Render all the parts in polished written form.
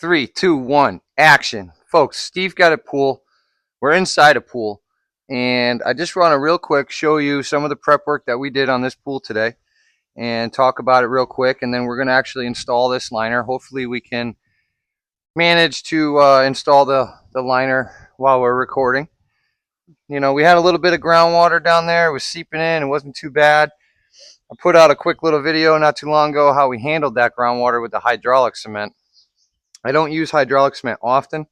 3, 2, 1, action. Folks, Steve got a pool. We're inside a pool. And I just want to real quick show you some of the prep work that we did on this pool today and talk about it real quick. And then we're going to actually install this liner. Hopefully we can manage to install the liner while we're recording. You know, we had a little bit of groundwater down there. It was seeping in. It wasn't too bad. I put out a quick little video not too long ago how we handled that groundwater with the hydraulic cement. I don't use hydraulic cement often,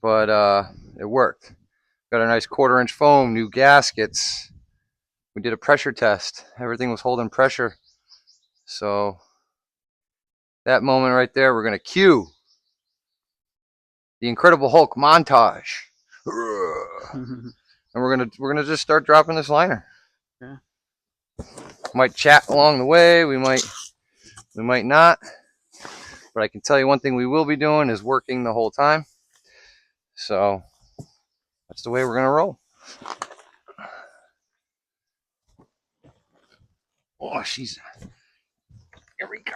but it worked. Got a nice 1/4-inch foam, new gaskets. We did a pressure test. Everything was holding pressure. So that moment right there, we're gonna cue the Incredible Hulk montage. And we're gonna just start dropping this liner. Yeah. Might chat along the way. We might not. But I can tell you one thing we will be doing is working the whole time. So that's the way we're gonna roll. Oh, she's. Here we go.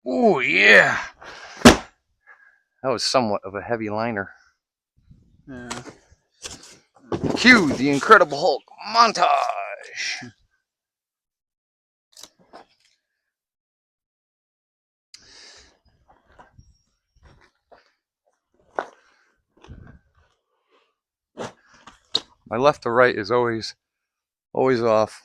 Oh yeah. That was somewhat of a heavy liner. Yeah. Cue the Incredible Hulk montage. My left to right is always off.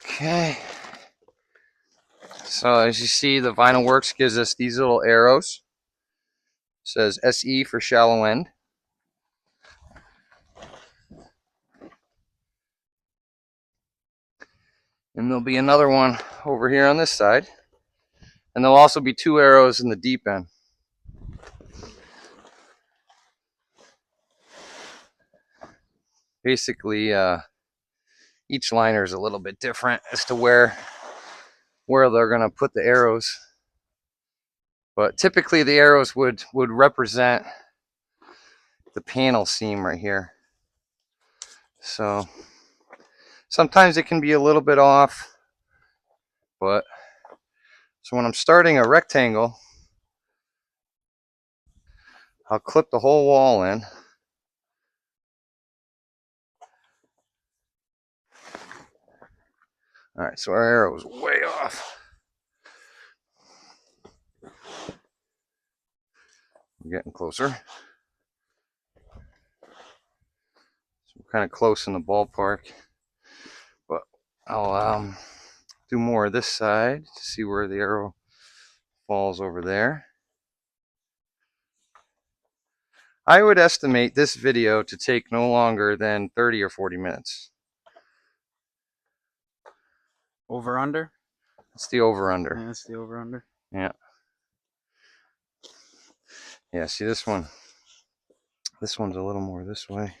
Okay. So as you see, the Vinyl Works gives us these little arrows. It says SE for shallow end. And there'll be another one over here on this side. And there'll also be 2 arrows in the deep end. Basically, each liner is a little bit different as to where they're going to put the arrows. But typically the arrows would represent the panel seam right here. So sometimes it can be a little bit off. But so when I'm starting a rectangle, I'll clip the whole wall in. All right, so our arrow is way off. We're getting closer. So we're kind of close in the ballpark. But I'll do more of this side to see where the arrow falls over there. I would estimate this video to take no longer than 30 or 40 minutes. Over under? That's the over under. Yeah, that's the over under. Yeah. Yeah, see this one's a little more this way.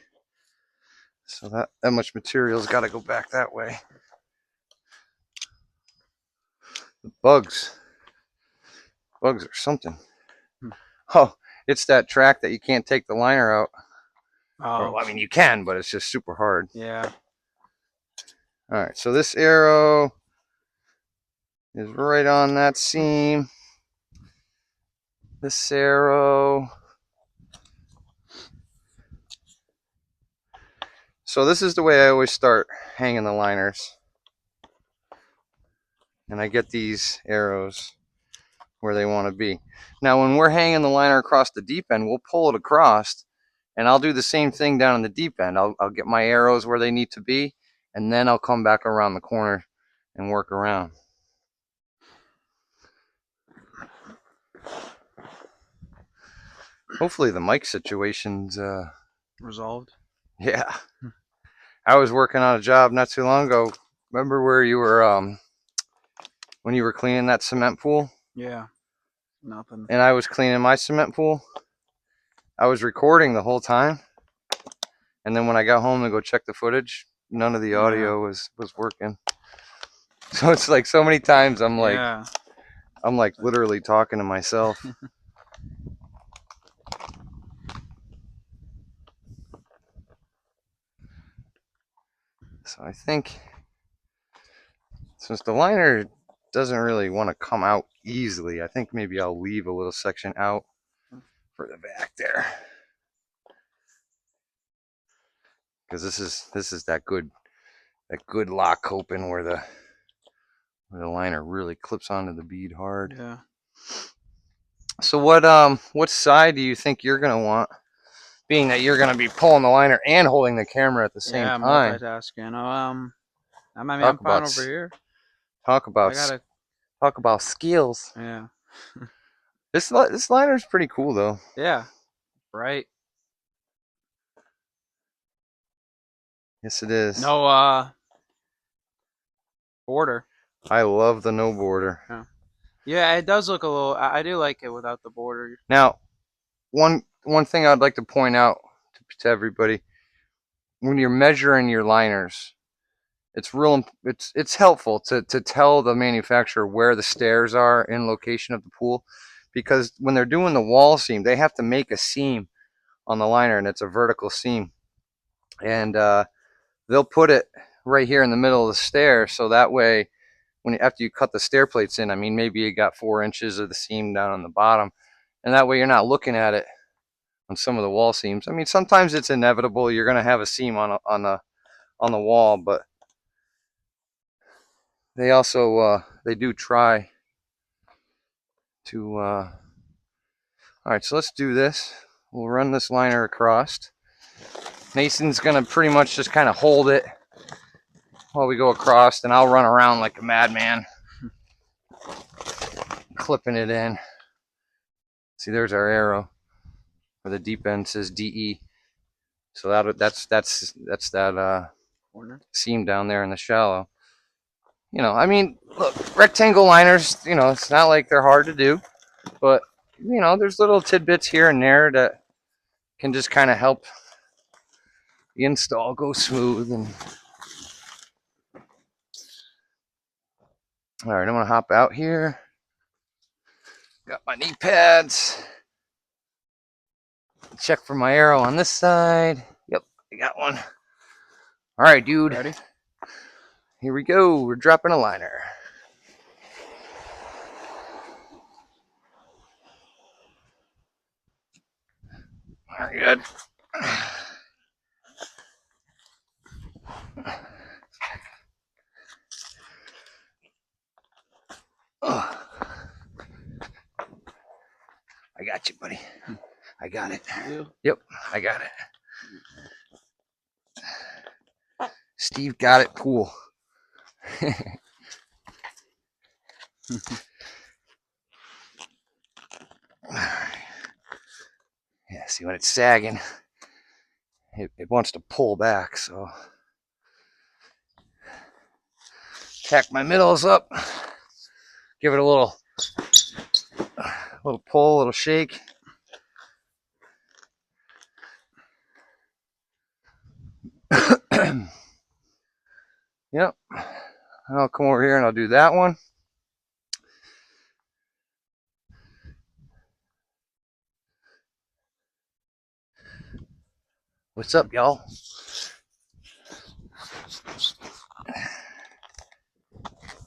So that much material's got to go back that way. The bugs are something. Oh, it's that track that you can't take the liner out. Oh. Or, I mean, you can, but it's just super hard. Yeah. All right, so this arrow is right on that seam. This arrow. So this is the way I always start hanging the liners. And I get these arrows where they want to be. Now when we're hanging the liner across the deep end, we'll pull it across, and I'll do the same thing down in the deep end. I'll get my arrows where they need to be, and then I'll come back around the corner and work around. Hopefully the mic situation's resolved. Yeah. I was working on a job not too long ago. Remember where you were when you were cleaning that cement pool? Yeah. Nothing. And I was cleaning my cement pool. I was recording the whole time. And then when I got home to go check the footage, none of the audio was working. So it's like so many times I'm like literally talking to myself. So I think since the liner doesn't really want to come out easily, I think maybe I'll leave a little section out for the back there. Because this is that good lock open where the liner really clips onto the bead hard. Yeah. So what side do you think you're gonna want? Being that you're gonna be pulling the liner and holding the camera at the same Yeah, time. multitasking. I mean, I'm Talk fine about over here. talk I about gotta. talk about skills. Yeah. This liner's pretty cool though. Yeah. Right. Yes, it is. No. Border. I love the no border. Yeah. Yeah, it does look a little. I do like it without the border. Now, one thing I'd like to point out to everybody: when you're measuring your liners, it's helpful to tell the manufacturer where the stairs are in location of the pool, because when they're doing the wall seam, they have to make a seam on the liner, and it's a vertical seam, and they'll put it right here in the middle of the stair, so that way after you cut the stair plates in, I mean, maybe you got 4 inches of the seam down on the bottom, and that way you're not looking at it on some of the wall seams. I mean, sometimes it's inevitable you're going to have a seam on the wall, but they also they do try to all right, so let's do this. We'll run this liner across. Mason's gonna pretty much just kind of hold it while we go across, and I'll run around like a madman clipping it in. See, there's our arrow where the deep end says DE, so that's that Corner. seam down there in the shallow. You know, I mean, look, rectangle liners, you know, it's not like they're hard to do, but, you know, there's little tidbits here and there that can just kind of help the install go smooth. And all right, I'm going to hop out here. Got my knee pads. Check for my arrow on this side. Yep, I got one. All right, dude. Ready? Here we go. We're dropping a liner. Very good. Oh. I got you, buddy. I got it. Yep, I got it. Steve got it. Cool. Yeah, see, when it's sagging, it wants to pull back, so tack my middles up, give it a little pull, a little shake. Yep. And I'll come over here and I'll do that one. What's up, y'all?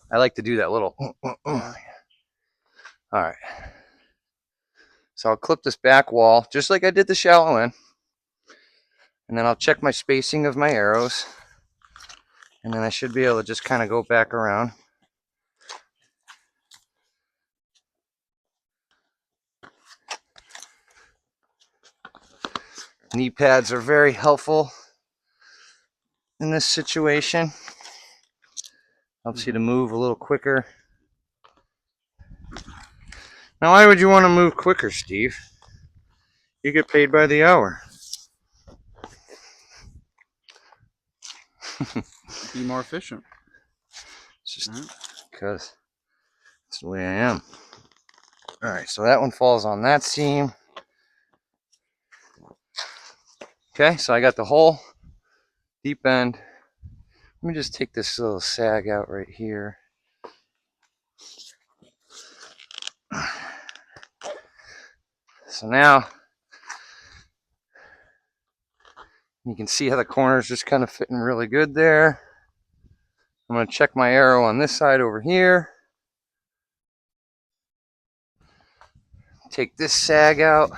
I like to do that little. All right. So I'll clip this back wall just like I did the shallow end. And then I'll check my spacing of my arrows. And then I should be able to just kind of go back around. Knee pads are very helpful in this situation. Helps you to move a little quicker. Now, why would you want to move quicker, Steve? You get paid by the hour. Be more efficient. It's just because it's the way I am. All right, so that one falls on that seam. Okay, so I got the whole deep end. Let me just take this little sag out right here. So now you can see how the corner's just kind of fitting really good there. I'm going to check my arrow on this side over here. Take this sag out.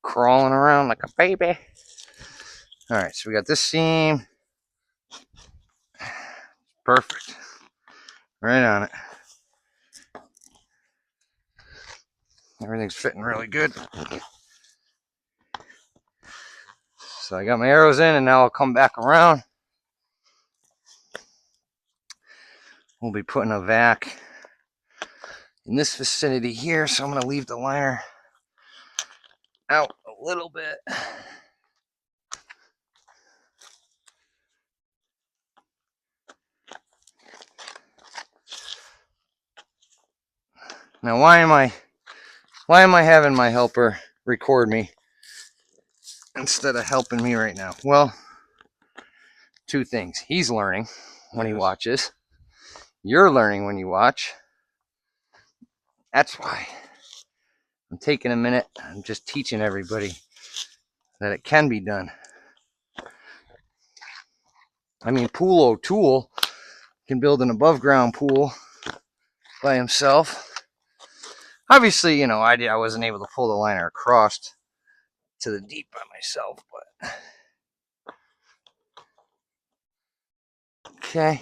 Crawling around like a baby. Alright, so we got this seam. Perfect. Right on it. Everything's fitting really good. So I got my arrows in, and now I'll come back around. We'll be putting a vac in this vicinity here, so I'm going to leave the liner out a little bit. Now, why am I having my helper record me instead of helping me right now? Well, two things. He's learning when he watches. You're learning when you watch. That's why I'm taking a minute. I'm just teaching everybody that it can be done. I mean, Pool O'Toole can build an above ground pool by himself. Obviously, I wasn't able to pull the liner across to the deep by myself, but okay.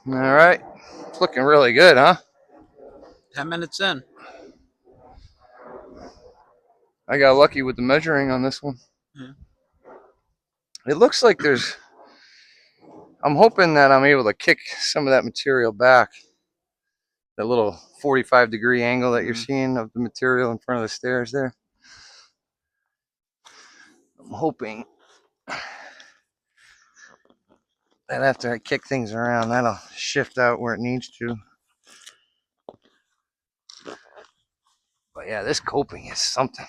All right. It's looking really good, huh? 10 minutes in. I got lucky with the measuring on this one. Yeah. It looks like I'm hoping that I'm able to kick some of that material back. That little 45-degree angle that you're seeing of the material in front of the stairs there. I'm hoping that after I kick things around, that'll shift out where it needs to. But yeah, this coping is something.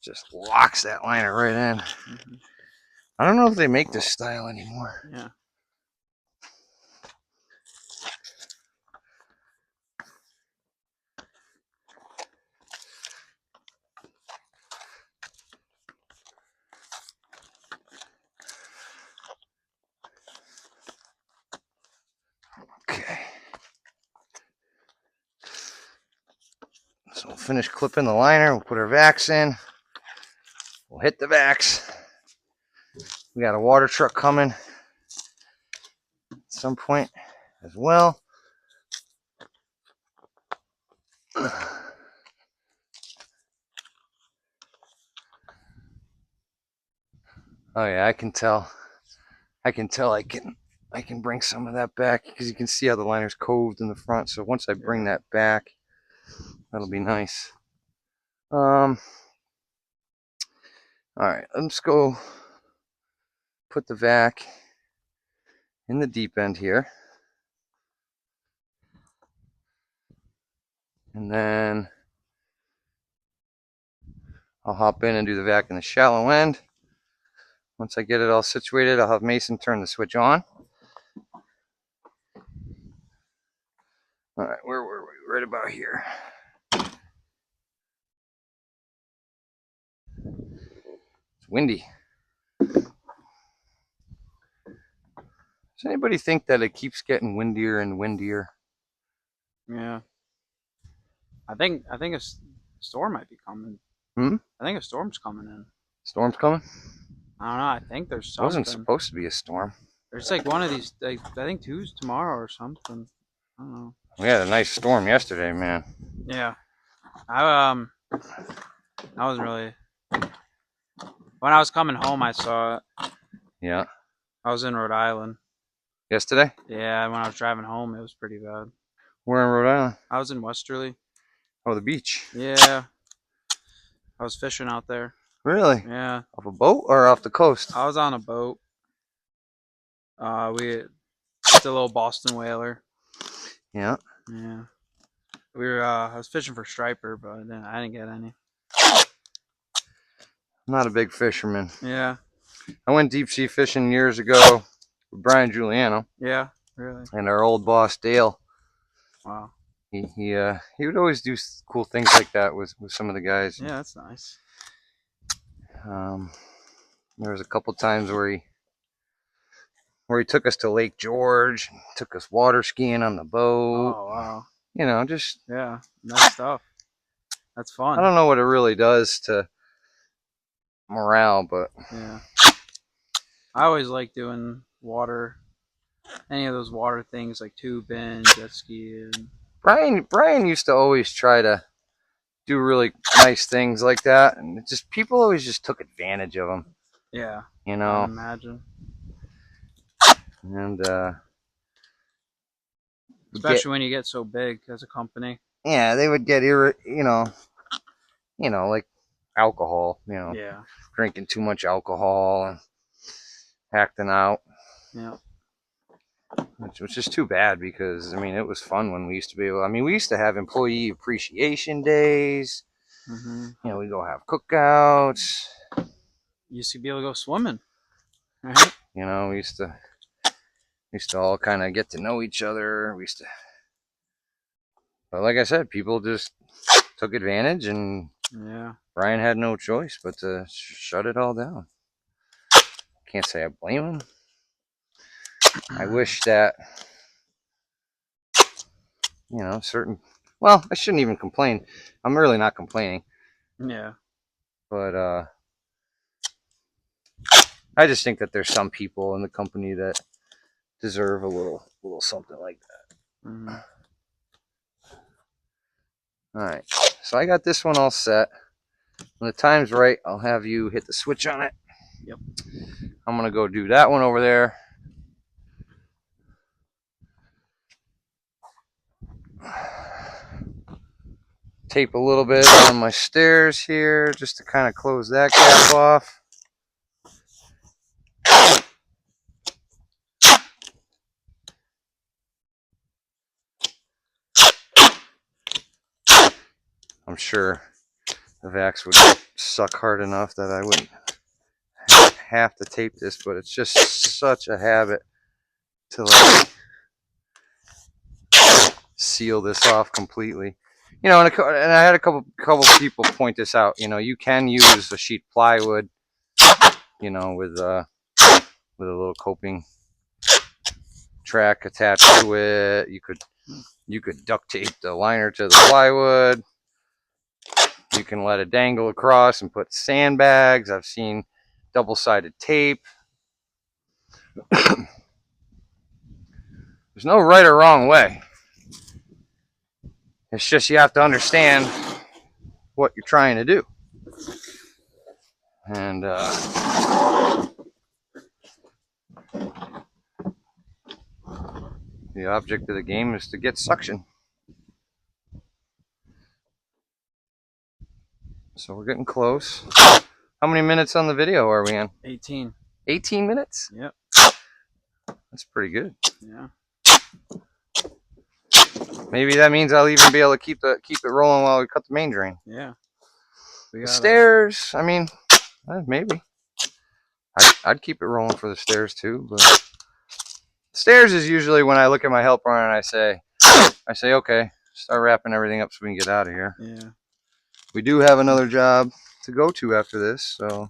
Just locks that liner right in. I don't know if they make this style anymore. Yeah. Okay. So we'll finish clipping the liner. We'll put our vacs in. We'll hit the vacs. We got a water truck coming at some point as well. Oh yeah, I can tell I can bring some of that back because you can see how the liner's coved in the front. So once I bring that back, that'll be nice. All right, let's go put the vac in the deep end here. And then I'll hop in and do the vac in the shallow end. Once I get it all situated, I'll have Mason turn the switch on. All right, where were we? Right about here. It's windy. Does anybody think that it keeps getting windier and windier? Yeah. I think a storm might be coming. I think a storm's coming in. Storm's coming? I don't know. I think there's It something. wasn't supposed to be a storm. There's like one of these. Like, I think two's tomorrow or something. I don't know. We had a nice storm yesterday, man. Yeah. I wasn't really. When I was coming home, I saw it. Yeah. I was in Rhode Island. Yesterday? Yeah, when I was driving home, it was pretty bad. We're in Rhode Island. I was in Westerly. Oh, the beach. Yeah. I was fishing out there. Really? Yeah. Off a boat or off the coast? I was on a boat. It's a little Boston whaler. Yeah. Yeah. I was fishing for striper, but I didn't get any. I'm not a big fisherman. Yeah. I went deep sea fishing years ago. with Brian Giuliano. Yeah, really. And our old boss Dale. Wow. He would always do cool things like that with some of the guys. Yeah, that's nice. There was a couple times where he took us to Lake George, took us water skiing on the boat. Oh wow. You know, just Yeah, nice stuff. That's I fun. don't know what it really does to morale, but Yeah. I always like doing water, any of those water things like tubing, jet skiing. Brian used to always try to do really nice things like that, and it just people always just took advantage of him. Yeah, You I know, imagine. and Especially when you get so big as a company. yeah, they would get like alcohol, Yeah. drinking too much alcohol and acting out. Yeah. Which is too bad because I mean it was fun when we used to be able. I mean we used to have employee appreciation days. Mm-hmm. We go have cookouts. You used to be able to go swimming, right? We used to all kind of get to know each other. But like I said, people just took advantage, and Yeah. Brian had no choice but to shut it all down. Can't say I blame him. I wish that certain. Well, I shouldn't even complain. I'm really not complaining, Yeah. but I just think that there's some people in the company that deserve a little something like that. Mm-hmm. All right, so I got this one all set. When the time's right, I'll have you hit the switch on it. Yep. I'm gonna go do that one over there. Tape a little bit on my stairs here just to kind of close that gap off. I'm sure the Vax would suck hard enough that I wouldn't have to tape this, but it's just such a habit to like seal this off completely. And I had a couple people point this out. You can use a sheet plywood, with a little coping track attached to it. You could duct tape the liner to the plywood. You can let it dangle across and put sandbags. I've seen double-sided tape. There's no right or wrong way. It's just you have to understand what you're trying to do. And the object of the game is to get suction. So we're getting close. How many minutes on the video are we in? 18. 18 minutes? Yep. That's pretty good. Yeah. Maybe that means I'll even be able to keep it rolling while we cut the main drain. Yeah. The stairs, I mean, maybe. I'd keep it rolling for the stairs too, but stairs is usually when I look at my helper and I say, okay, start wrapping everything up so we can get out of here. Yeah. We do have another job to go to after this, so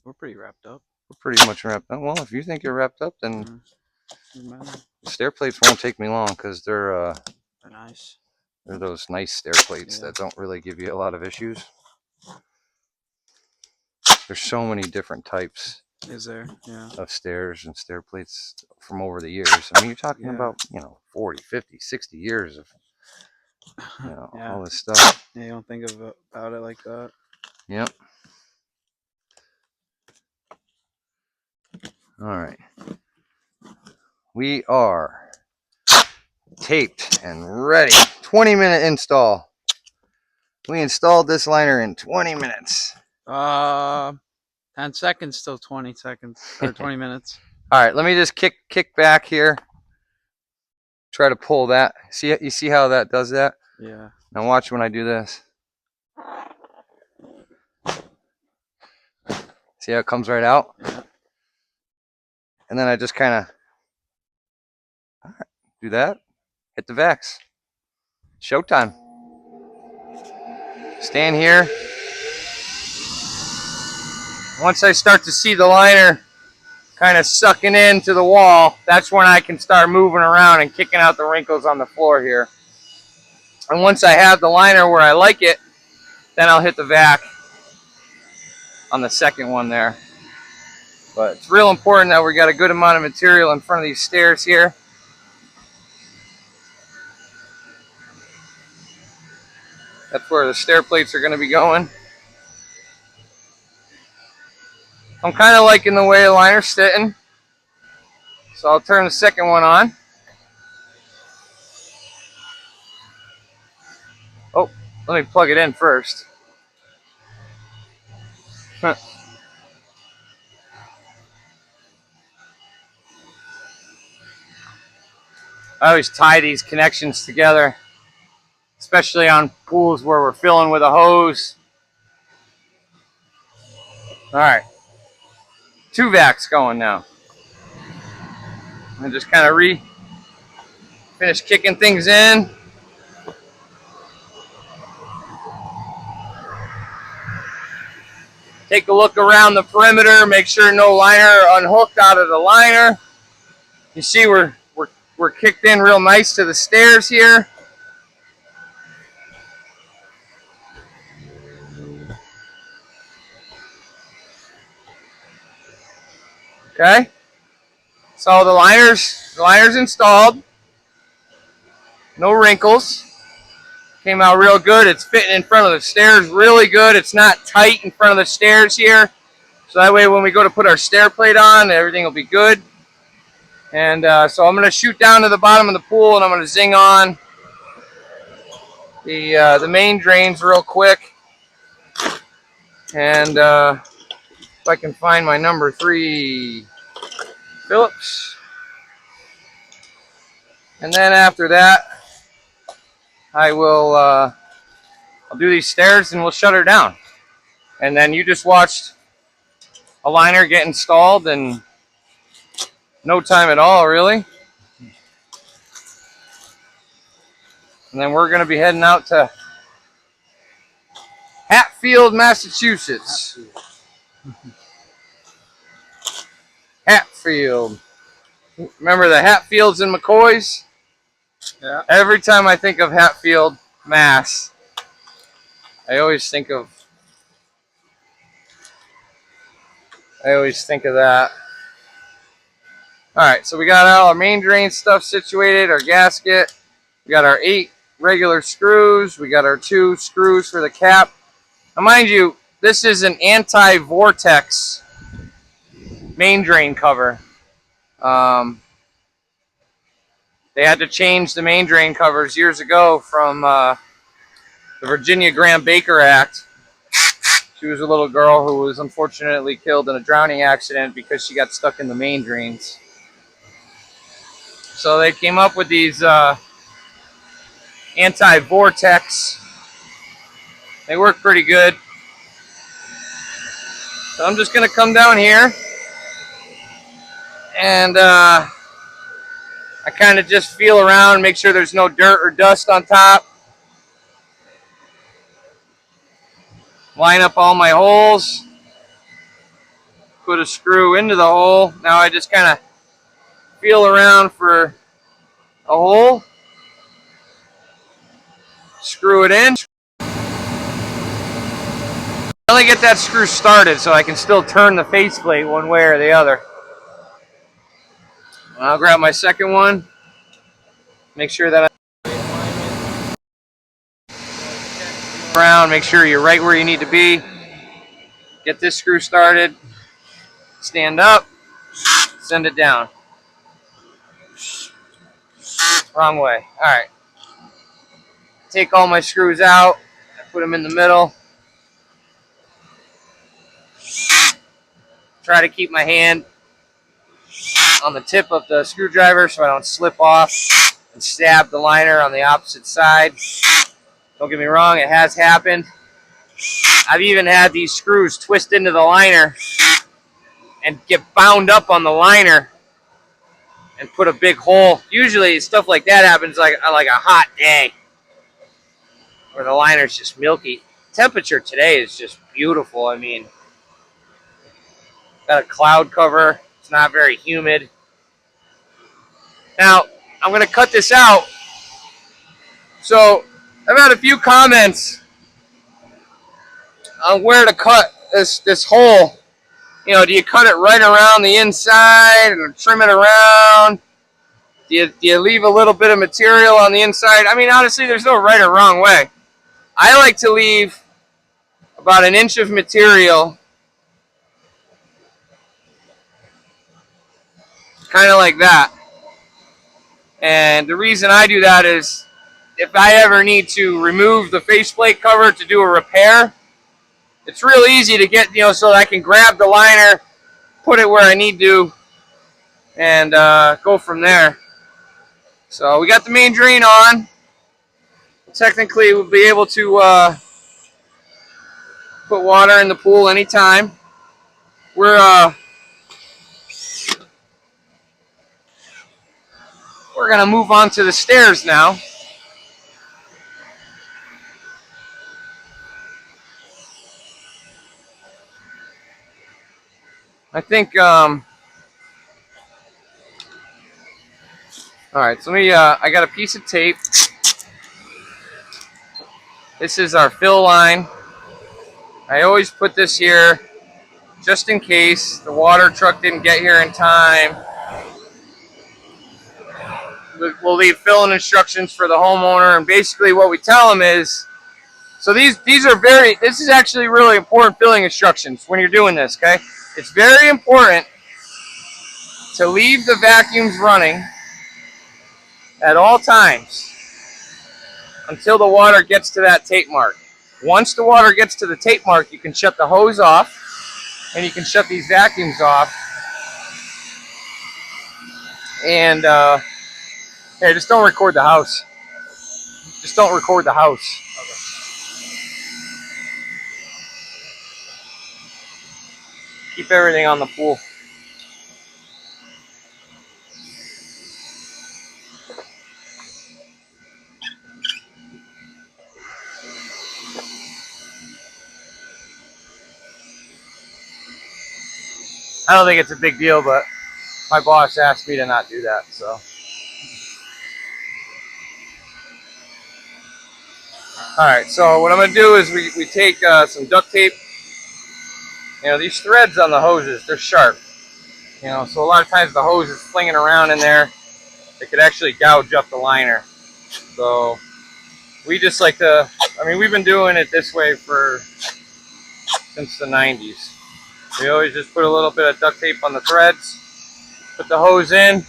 we're pretty wrapped up. We're pretty much wrapped up. Well, if you think you're wrapped up, then stair plates won't take me long because they're nice. They're those nice stair plates that don't really give you a lot of issues. There's so many different types. Is there? Yeah. Of stairs and stair plates from over the years. I mean, you're talking about 40, 50, 60 years of all this stuff. Yeah, you don't think about it like that. Yep. All right. We are taped and ready. 20-minute install. We installed this liner in 20 minutes. 10 seconds till 20 seconds or 20 minutes. All right, let me just kick back here. Try to pull that. You see how that does that? Yeah. Now watch when I do this. See how it comes right out? Yeah. And then I just kind of do that, hit the vacs. Showtime. Stand here. Once I start to see the liner kind of sucking into the wall, that's when I can start moving around and kicking out the wrinkles on the floor here. And once I have the liner where I like it, then I'll hit the vac on the second one there. But it's real important that we got a good amount of material in front of these stairs here. That's where the stair plates are going to be going. I'm kind of liking the way the liner's sitting, so I'll turn the second one on. Oh, let me plug it in first. I always tie these connections together, especially on pools where we're filling with a hose. All right, 2 vacs going now. And just kind of finish kicking things in. Take a look around the perimeter, make sure no liner unhooked out of the liner. You see we're kicked in real nice to the stairs here. Okay, so the liner's installed. No wrinkles. Came out real good. It's fitting in front of the stairs really good. It's not tight in front of the stairs here. So that way when we go to put our stair plate on, everything will be good. And so I'm going to shoot down to the bottom of the pool and I'm going to zing on the main drains real quick. And if I can find my number 3 Phillips. And then after that, I will I'll do these stairs and we'll shut her down. And then you just watched a liner get installed in no time at all, really. And then we're going to be heading out to Hatfield, Massachusetts. Hatfield. Remember the Hatfields and McCoys? Yeah. Every time I think of Hatfield, Mass, I always think of that. Alright, so we got all our main drain stuff situated, our gasket. We got our 8 regular screws. We got our 2 screws for the cap. Now mind you, this is an anti-vortex main drain cover. They had to change the main drain covers years ago from the Virginia Graham Baker Act. She was a little girl who was unfortunately killed in a drowning accident because she got stuck in the main drains. So they came up with these anti-vortex. They work pretty good. So I'm just going to come down here and I kind of just feel around, make sure there's no dirt or dust on top. Line up all my holes. Put a screw into the hole. Now I just kind of feel around for a hole. Screw it in. I only get that screw started so I can still turn the faceplate one way or the other. I'll grab my second one. Make sure that around, make sure you're right where you need to be. Get this screw started. Stand up. Send it down. Wrong way. Alright. Take all my screws out. Put them in the middle. Try to keep my hand on the tip of the screwdriver so I don't slip off and stab the liner on the opposite side. Don't get me wrong, it has happened. I've even had these screws twist into the liner and get bound up on the liner and put a big hole. Usually stuff like that happens like on a hot day where the liner's just milky. Temperature today is just beautiful. I mean, got a cloud cover. It's not very humid. Now, I'm going to cut this out. So, I've had a few comments on where to cut this hole. You know, do you cut it right around the inside and trim it around? Do you leave a little bit of material on the inside? I mean, honestly, there's no right or wrong way. I like to leave about an inch of material, kind of like that. And the reason I do that is if I ever need to remove the faceplate cover to do a repair, it's real easy to get, you know, so that I can grab the liner, put it where I need to, and go from there. So we got the main drain on. Technically, we'll be able to put water in the pool anytime. We're gonna move on to the stairs now. I think all right, so let me I got a piece of tape. This is our fill line. I always put this here just in case the water truck didn't get here in time. We'll leave filling instructions for the homeowner, and basically what we tell them is, so this is actually really important filling instructions when you're doing this, okay? It's very important to leave the vacuums running at all times until the water gets to that tape mark. Once the water gets to the tape mark, you can shut the hose off and you can shut these vacuums off. And hey, just don't record the house. Just don't record the house. Okay. Keep everything on the pool. I don't think it's a big deal, but my boss asked me to not do that, so. Alright, so what I'm going to do is we take some duct tape. You know, these threads on the hoses, they're sharp. You know, so a lot of times the hose is flinging around in there. It could actually gouge up the liner. So we just like to, I mean, we've been doing it this way since the 90s. We always just put a little bit of duct tape on the threads, put the hose in,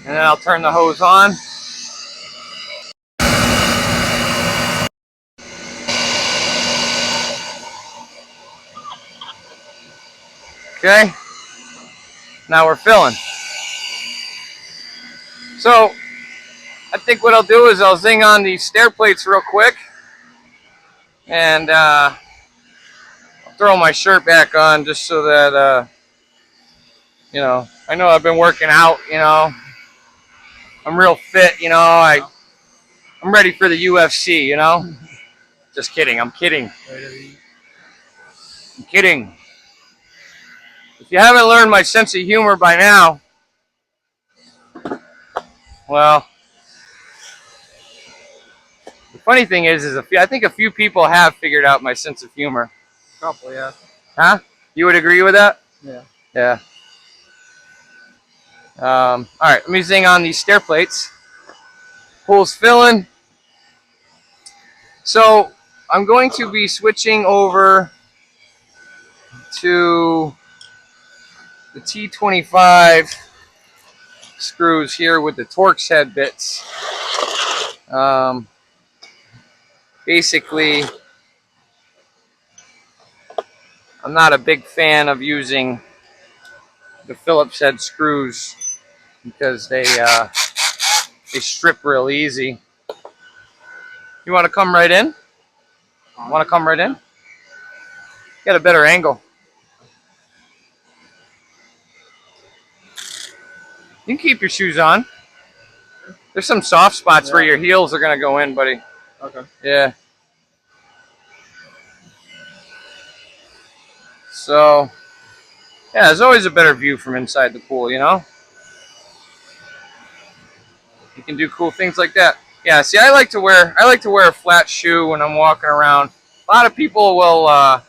and then I'll turn the hose on. Okay, now we're filling. So I think what I'll do is I'll zing on these stair plates real quick, and I'll throw my shirt back on just so that, you know, I know I've been working out, you know, I'm real fit, you know, I'm ready for the UFC, you know. Just kidding, I'm kidding. I'm kidding. If you haven't learned my sense of humor by now, well, the funny thing is I think a few people have figured out my sense of humor. Couple, yeah. Huh? You would agree with that? Yeah. Yeah. All right, let me zing on these stair plates. Pool's filling. So I'm going to be switching over to the T25 screws here with the Torx head bits. Basically, I'm not a big fan of using the Phillips head screws because they strip real easy. You want to come right in? Want to come right in? Get a better angle. You can keep your shoes on. There's some soft spots where your heels are gonna go in, buddy. Okay. Yeah. So, yeah, there's always a better view from inside the pool, you know? You can do cool things like that. Yeah, see, I like to wear a flat shoe when I'm walking around. A lot of people will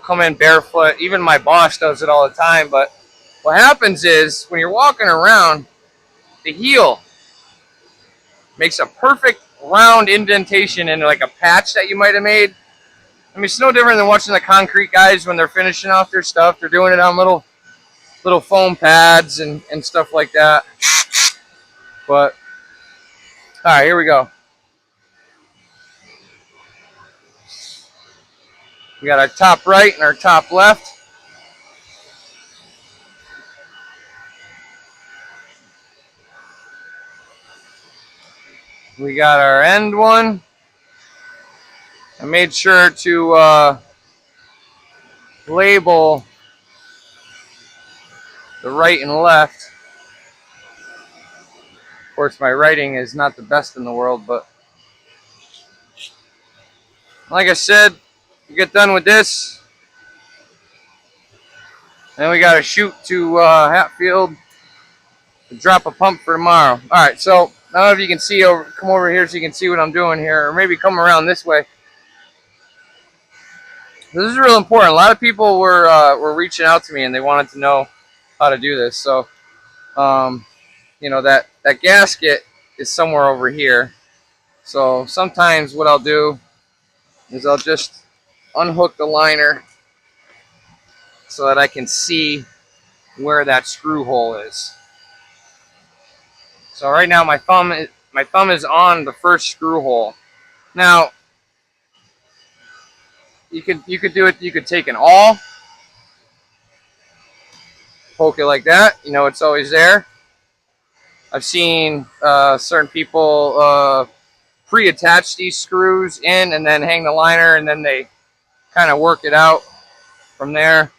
come in barefoot. Even my boss does it all the time, but what happens is when you're walking around, the heel makes a perfect round indentation in like a patch that you might have made. I mean, it's no different than watching the concrete guys when they're finishing off their stuff. They're doing it on little foam pads and stuff like that. But, all right, here we go. We got our top right and our top left. We got our end one. I made sure to label the right and left. Of course, my writing is not the best in the world, but like I said, we get done with this. Then we got to shoot to Hatfield to drop a pump for tomorrow. All right, so I don't know if you can see come over here so you can see what I'm doing here, or maybe come around this way. This is real important. A lot of people were reaching out to me and they wanted to know how to do this. So, you know, that gasket is somewhere over here. So sometimes what I'll do is I'll just unhook the liner so that I can see where that screw hole is. So right now my thumb is on the first screw hole. Now you could do it. You could take an awl, poke it like that. You know, it's always there. I've seen certain people pre-attach these screws in and then hang the liner, and then they kind of work it out from there.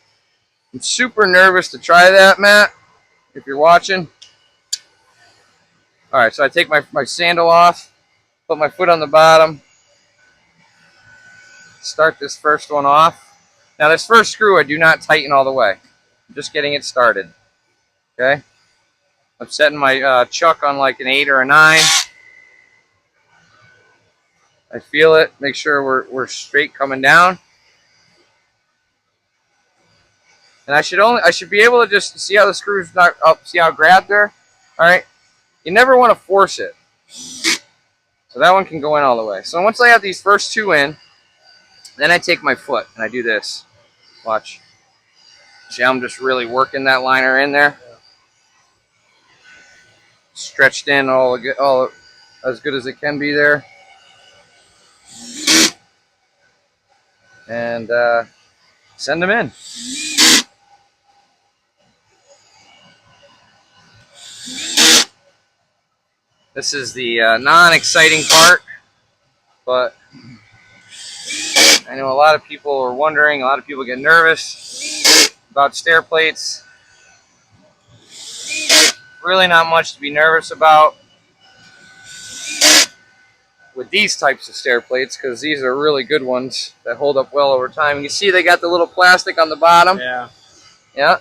I'm super nervous to try that, Matt, if you're watching. All right, so I take my sandal off, put my foot on the bottom, start this first one off. Now this first screw I do not tighten all the way. I'm just getting it started, okay? I'm setting my chuck on like an 8 or a 9. I feel it, make sure we're straight coming down. And I should be able to just see how the screw's not up, see how grabbed there? All right. You never want to force it. So that one can go in all the way. So once I have these first two in, then I take my foot and I do this. Watch. See, I'm just really working that liner in there. Stretched in all as good as it can be there. And send them in. This is the non-exciting part, but I know a lot of people are wondering, a lot of people get nervous about stair plates. Really not much to be nervous about with these types of stair plates, because these are really good ones that hold up well over time. You can see they got the little plastic on the bottom. Yeah. Yeah.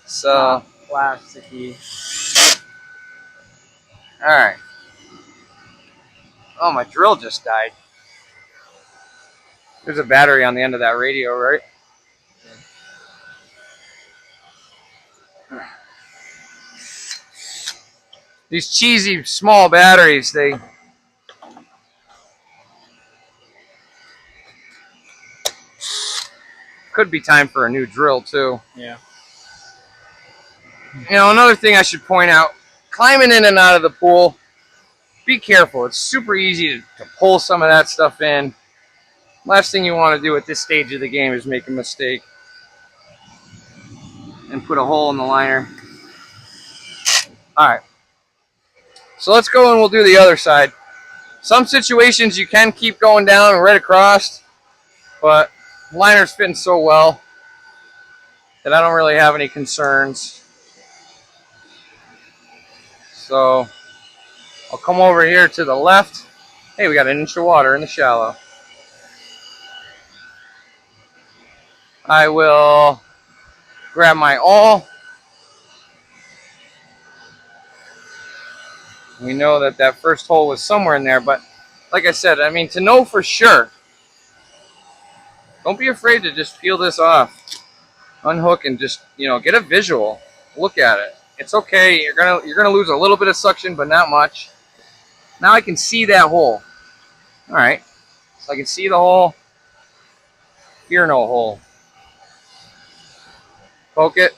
So. Plasticky. All right. Oh, my drill just died. There's a battery on the end of that radio, right? These cheesy small batteries, they could be time for a new drill too. Yeah. You know, another thing I should point out, climbing in and out of the pool, be careful. It's super easy to pull some of that stuff in. Last thing you want to do at this stage of the game is make a mistake and put a hole in the liner. All right. So let's go and we'll do the other side. Some situations you can keep going down right across, but the liner's fitting so well that I don't really have any concerns. So I'll come over here to the left. Hey, we got an inch of water in the shallow. I will grab my awl. We know that that first hole was somewhere in there, but like I said, I mean, to know for sure, don't be afraid to just peel this off. Unhook and just, get a visual. Look at it. It's okay. You're gonna lose a little bit of suction, but not much. Now I can see that hole. All right. So I can see the hole. Fear no hole. Poke it.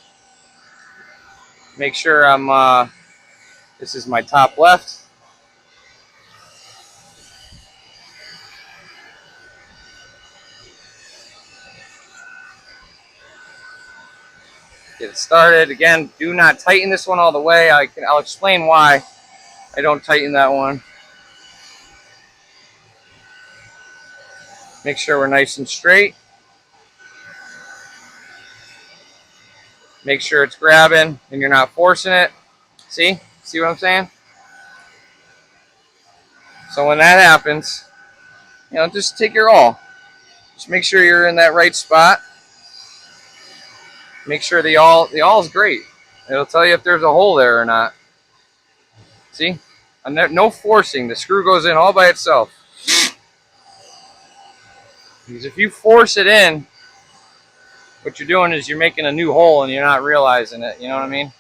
Make sure this is my top left. Get it started. Again, do not tighten this one all the way. I'll explain why I don't tighten that one. Make sure we're nice and straight. Make sure it's grabbing and you're not forcing it. See? See what I'm saying? So when that happens, just take your awl. Just make sure you're in that right spot. Make sure the awl is great. It'll tell you if there's a hole there or not. See? No forcing. The screw goes in all by itself. Because if you force it in, what you're doing is you're making a new hole and you're not realizing it. You know what I mean?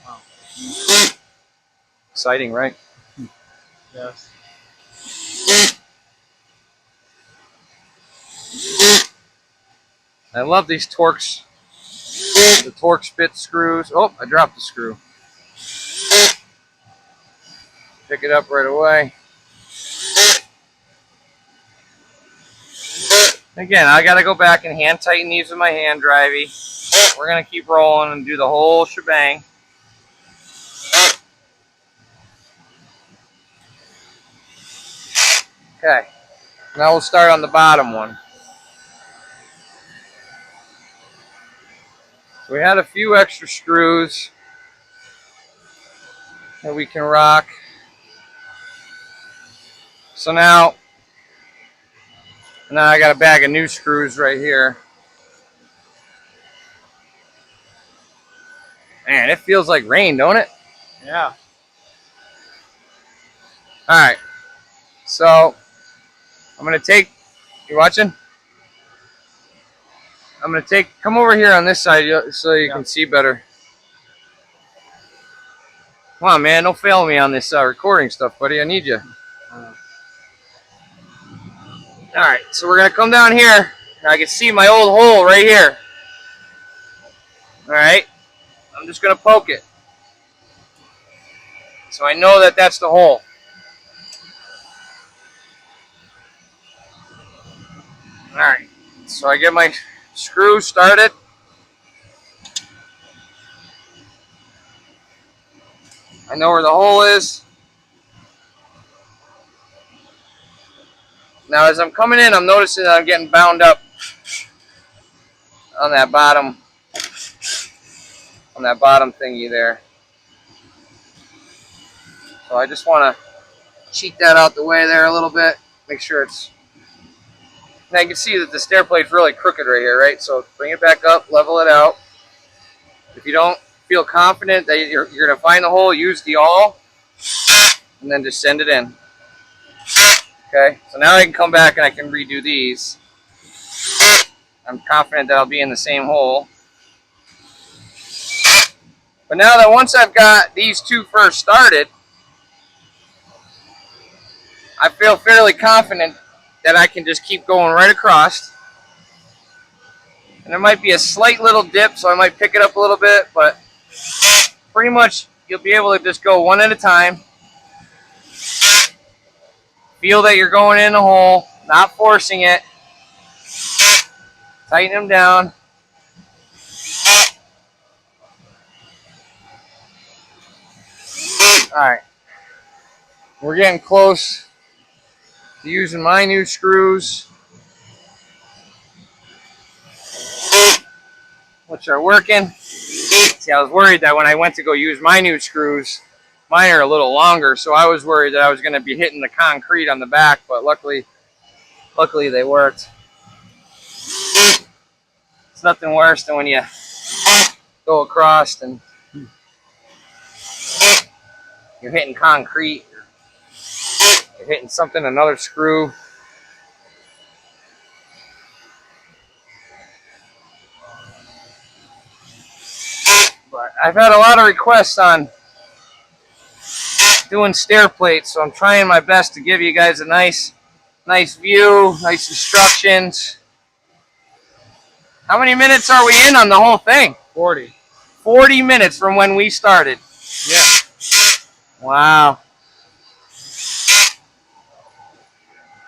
Wow. Exciting, right? Yes. I love these Torx, the Torx bit screws. Oh, I dropped the screw. Pick it up right away. Again, I got to go back and hand tighten these with my hand drivey. We're going to keep rolling and do the whole shebang. Okay, now we'll start on the bottom one. So we had a few extra screws that we can rock. So now I got a bag of new screws right here. Man, it feels like rain, don't it? Yeah. All right. So I'm going to take, you watching? I'm going to come over here on this side so you can see better. Come on, man. Don't fail me on this recording stuff, buddy. I need you. All right. So we're going to come down here. I can see my old hole right here. All right. I'm just going to poke it. So I know that that's the hole. All right. So I get my screw started. I know where the hole is. Now as I'm coming in, I'm noticing that I'm getting bound up on that bottom thingy there. So I just want to cheat that out the way there a little bit. Make sure it's... Now you can see that the stair plate's really crooked right here, right? So bring it back up, level it out. If you don't feel confident that you're going to find the hole, use the awl, and then just send it in. Okay, so now I can come back and I can redo these. I'm confident that I'll be in the same hole. But now that once I've got these two first started, I feel fairly confident that I can just keep going right across. And there might be a slight little dip, so I might pick it up a little bit, but pretty much you'll be able to just go one at a time. Feel that you're going in the hole, not forcing it. Tighten them down. Alright. We're getting close to using my new screws, which are working. See, I was worried that when I went to go use my new screws, mine are a little longer, so I was worried that I was going to be hitting the concrete on the back, but luckily they worked. It's nothing worse than when you go across and you're hitting concrete, you're hitting something, another screw. But I've had a lot of requests on doing stair plates, so I'm trying my best to give you guys a nice view, nice instructions. How many minutes are we in on the whole thing? 40. 40 minutes from when we started. Yeah. Wow.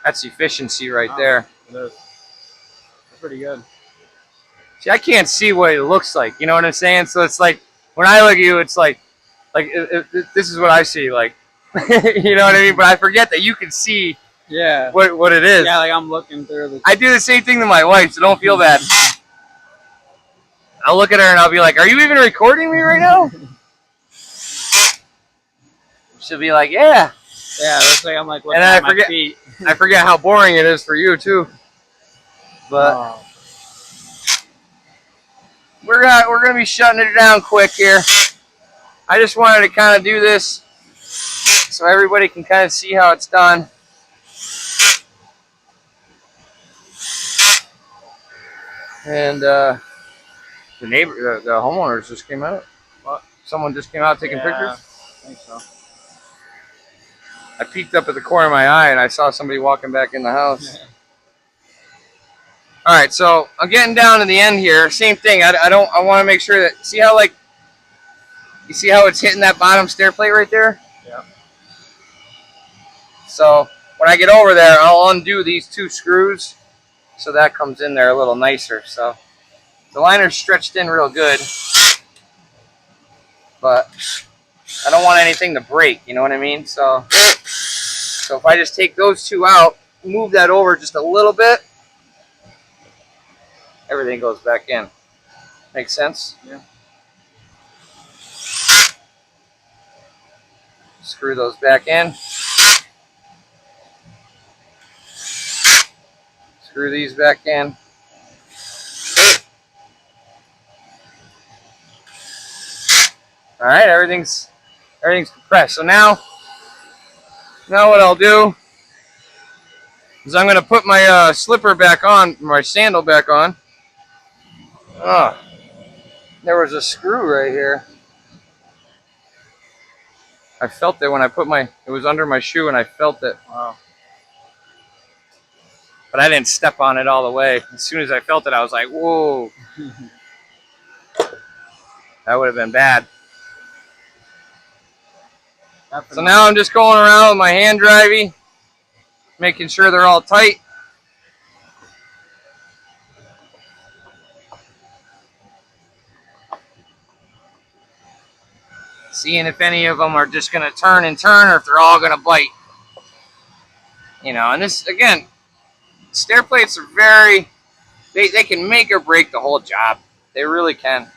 That's efficiency right there. It is. That's pretty good. See, I can't see what it looks like. You know what I'm saying? So it's like, when I look at you, it's like this is what I see. Like, you know what I mean? But I forget that you can see Yeah. what it is. Yeah, like I'm looking through the. I do the same thing to my wife, so don't feel bad. I'll look at her and I'll be like, "Are you even recording me right now?" She'll be like, "Yeah." Yeah, looks like I'm like looking And at I my forget, feet. I forget how boring it is for you too. But we're gonna be shutting it down quick here. I just wanted to kind of do this so everybody can kind of see how it's done. And the homeowners just came out. What? Someone just came out taking Yeah, pictures. I think so. I peeked up at the corner of my eye and I saw somebody walking back in the house. Yeah. All right, so I'm getting down to the end here. Same thing. I want to make sure that, see how, like, you see how it's hitting that bottom stair plate right there? Yeah. So when I get over there, I'll undo these two screws so that comes in there a little nicer. So the liner's stretched in real good, but I don't want anything to break, you know what I mean? So if I just take those two out, move that over just a little bit, everything goes back in. Make sense? Yeah. Screw those back in. Screw these back in. All right, everything's compressed. So now what I'll do is I'm gonna put my slipper back on, my sandal back on. There was a screw right here. I felt it when I put it was under my shoe and I felt it. Wow. But I didn't step on it all the way. As soon as I felt it, I was like, whoa. That would have been bad. So now I'm just going around with my hand drivey, making sure they're all tight. Seeing if any of them are just going to turn and turn or if they're all going to bite. You know, and this, again, stair plates are they can make or break the whole job. They really can.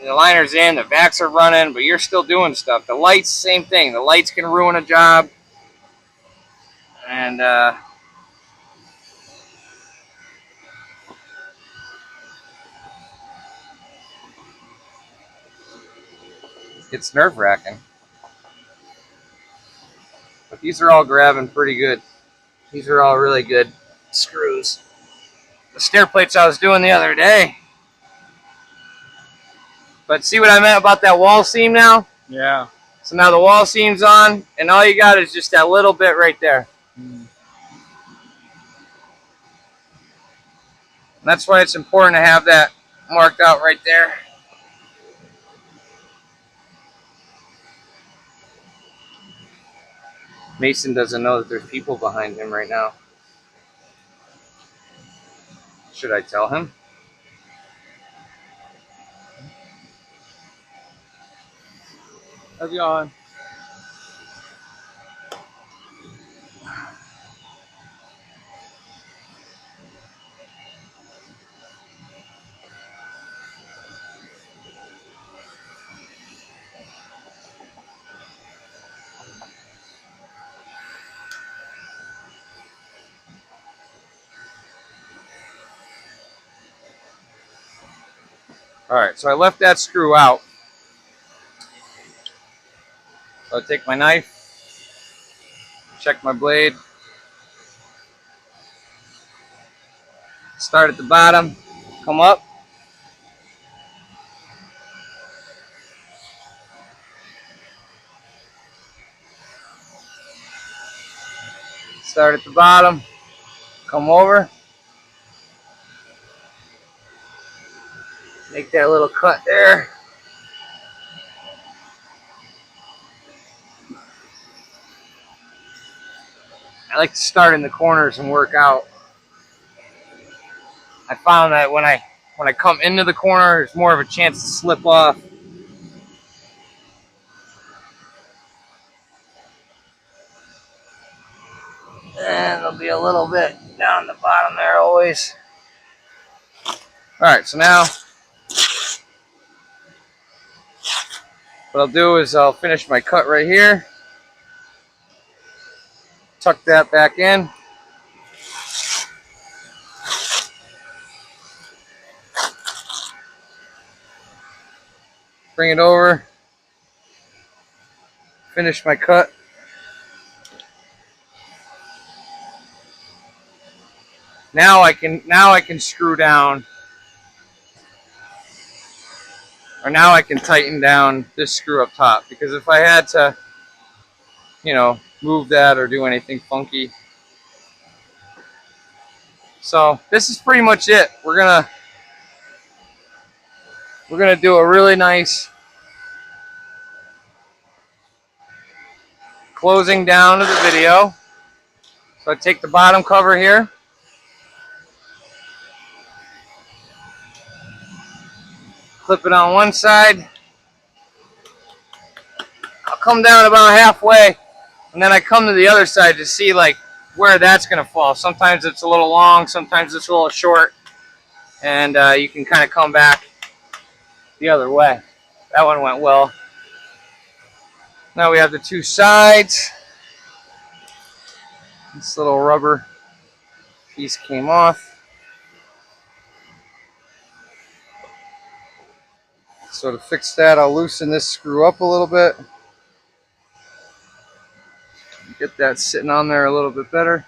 The liner's in, the vacs are running, but you're still doing stuff. The lights, same thing. The lights can ruin a job. And it's nerve-wracking. But these are all grabbing pretty good. These are all really good screws. The stair plates I was doing the other day. But see what I meant about that wall seam now? Yeah. So now the wall seam's on, and all you got is just that little bit right there. And that's why it's important to have that marked out right there. Mason doesn't know that there's people behind him right now. Should I tell him? How's it going? Alright, so I left that screw out. So I take my knife, check my blade, start at the bottom, come up, start at the bottom, come over, make that little cut there. I like to start in the corners and work out. I found that when I come into the corner, there's more of a chance to slip off. And there'll be a little bit down the bottom there always. Alright, so now what I'll do is I'll finish my cut right here. Tuck that back in. Bring it over. Finish my cut. Now I can screw down, or now I can tighten down this screw up top, because if I had to, you know, move that or do anything funky. So this is pretty much it. We're gonna do a really nice closing down of the video. So I take the bottom cover here. Clip it on one side. I'll come down about halfway, and then I come to the other side to see like where that's gonna fall. Sometimes it's a little long, sometimes it's a little short, and you can kind of come back the other way. That one went well. Now we have the two sides. This little rubber piece came off. So to fix that, I'll loosen this screw up a little bit. Get that sitting on there a little bit better.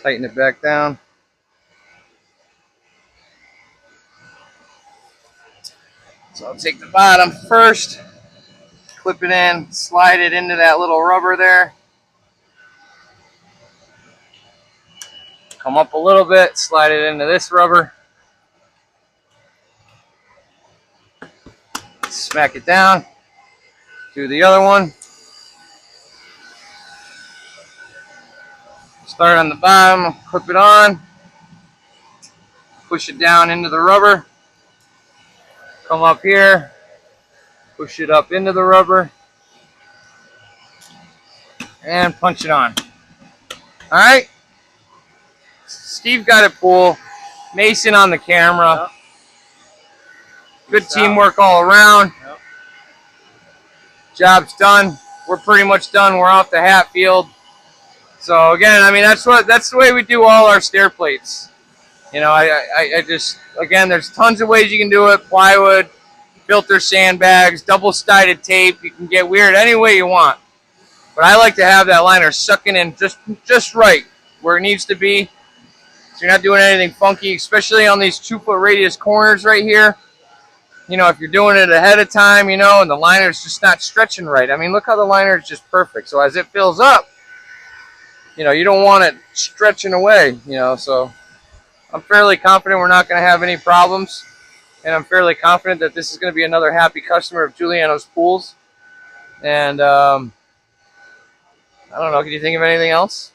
Tighten it back down. So I'll take the bottom first, clip it in, slide it into that little rubber there. Come up a little bit, slide it into this rubber. Smack it down. Do the other one. Start on the bottom, clip it on. Push it down into the rubber. Come up here. Push it up into the rubber. And punch it on. Alright. Steve got it pulled. Mason on the camera. Yep. Good teamwork all around. Yep. Job's done. We're pretty much done. We're off the Hatfield. So again, I mean that's the way we do all our stair plates. You know, I just, again, there's tons of ways you can do it. Plywood, filter sandbags, double-sided tape. You can get weird any way you want. But I like to have that liner sucking in just right where it needs to be. So you're not doing anything funky, especially on these 2-foot radius corners right here. You know, if you're doing it ahead of time, you know, and the liner's just not stretching right. I mean, look how the liner is just perfect. So as it fills up, you know, you don't want it stretching away, you know. So I'm fairly confident we're not going to have any problems. And I'm fairly confident that this is going to be another happy customer of Giuliano's Pools. And I don't know, can you think of anything else?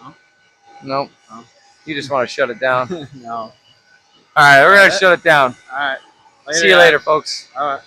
No. Nope. No. You just want to shut it down. No. All right, we're going to shut it down. All right. See you later, folks. All right.